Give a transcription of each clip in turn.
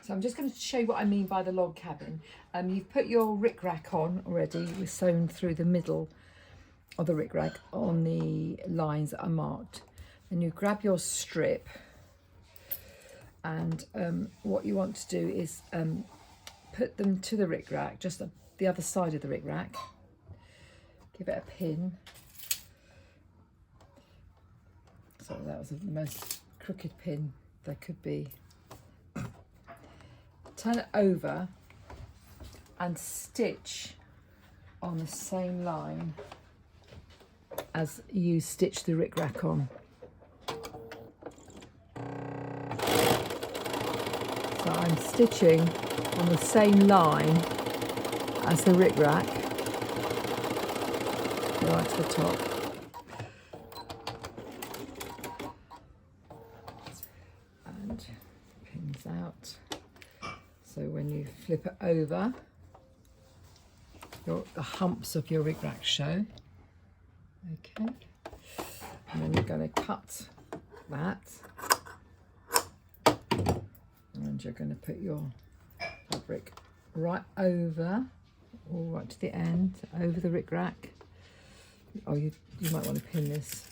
So I'm just going to show you what I mean by the log cabin. You've put your rickrack on already. We're sewn through the middle of the rickrack on the lines that are marked. Then you grab your strip, and what you want to do is put them to the rickrack, just the other side of the rickrack. Give it a pin. So that was the most crooked pin there could be. Turn it over and stitch on the same line as you stitch the rickrack on. So I'm stitching on the same line as the rickrack, right to the top. And pins out. So when you flip it over, the humps of your rickrack show. Okay. And then you're going to cut that. And you're going to put your fabric right over, or right to the end, over the rickrack. Oh, you might want to pin this.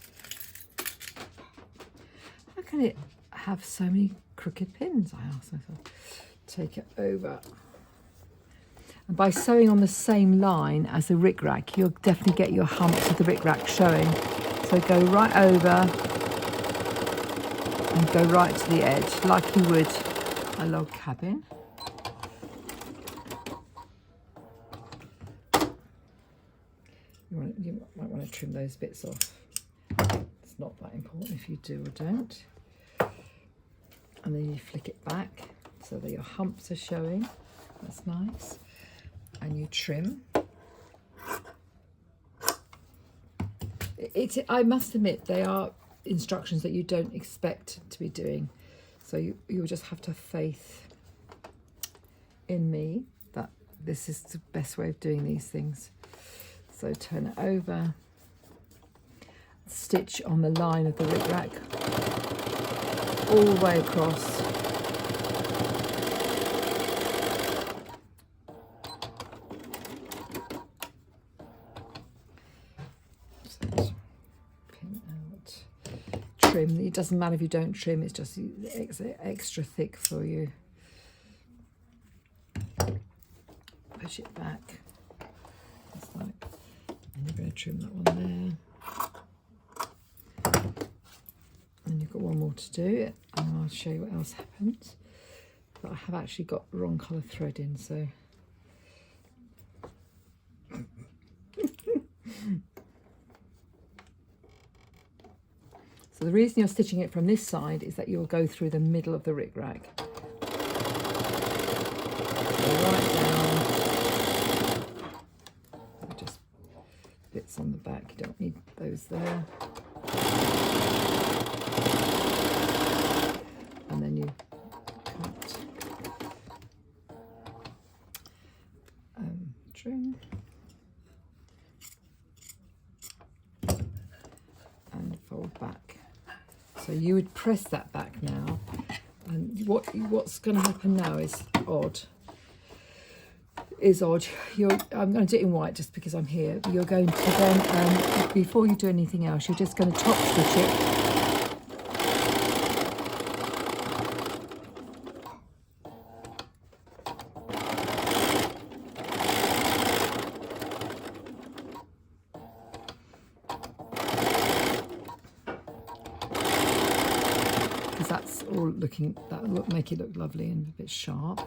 How can it have so many crooked pins, I asked myself. Take it over. And by sewing on the same line as the rickrack, you'll definitely get your humps of the rickrack showing. So go right over and go right to the edge, like you would a log cabin. You might want to trim those bits off. It's not that important if you do or don't. And then you flick it back so that your humps are showing. That's nice. And you trim. I must admit, they are instructions that you don't expect to be doing. So you'll just have to have faith in me that this is the best way of doing these things. So turn it over, stitch on the line of the rickrack all the way across. So pin out. Trim. It doesn't matter if you don't trim, it's just extra thick for you. Push it back. Just like, and you're going to trim that one there. And you've got one more to do, and I'll show you what else happens. But I have actually got wrong colour thread in, so. So the reason you're stitching it from this side is that you'll go through the middle of the rickrack. So right down. Just bits on the back, you don't need those there. And then you cut, trim, and fold back. So you would press that back now, and what's going to happen now is odd. I'm going to do it in white just because I'm here. You're going to then, before you do anything else, you're just going to top stitch it. Because that's all looking, that will make it look lovely and a bit sharp.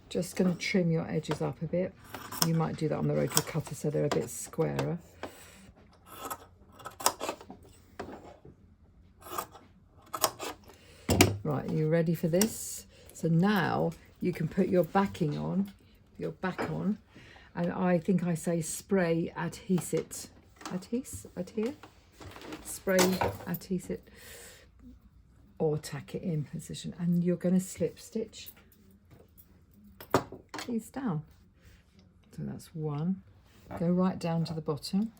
Just going to trim your edges up a bit. You might do that on the rotary cutter so they're a bit squarer. Right, are you ready for this? So now you can put your backing on, your back on, and I think I say spray adhesive. Spray adhesive, or tack it in position, and you're going to slip stitch these down. So that's one, go right down to the bottom.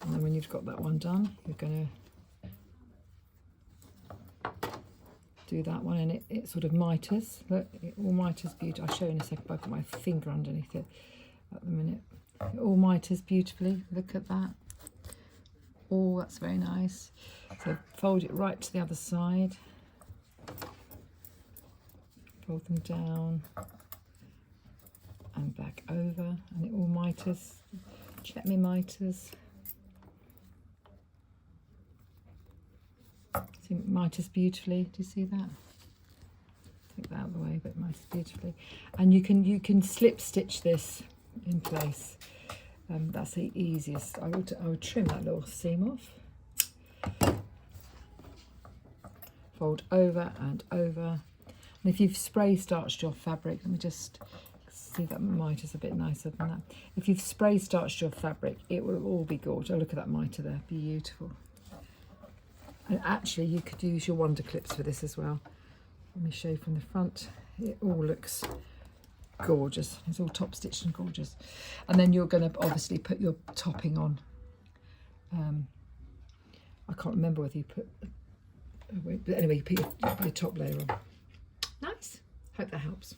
And then when you've got that one done, you're going to do that one, and it sort of miters. Look, it all miters beautifully. I'll show you in a second, but I've got my finger underneath it at the minute. It all miters beautifully. Look at that. Oh, that's very nice. So fold it right to the other side. Fold them down and back over, and it all miters. Check me miters. See, it miters beautifully. Do you see that? Take that out of the way, but it miters beautifully. And you can slip stitch this in place. That's the easiest. I would trim that little seam off. Fold over and over. And if you've spray starched your fabric, let me just see, that mitre's a bit nicer than that. If you've spray starched your fabric, it will all be gorgeous. Oh, look at that mitre there, beautiful. And actually, you could use your Wonder Clips for this as well. Let me show you from the front. It all looks gorgeous. It's all top stitched and gorgeous. And then you're going to obviously put your topping on. I can't remember whether you put, but anyway, you put your top layer on. Nice. Hope that helps.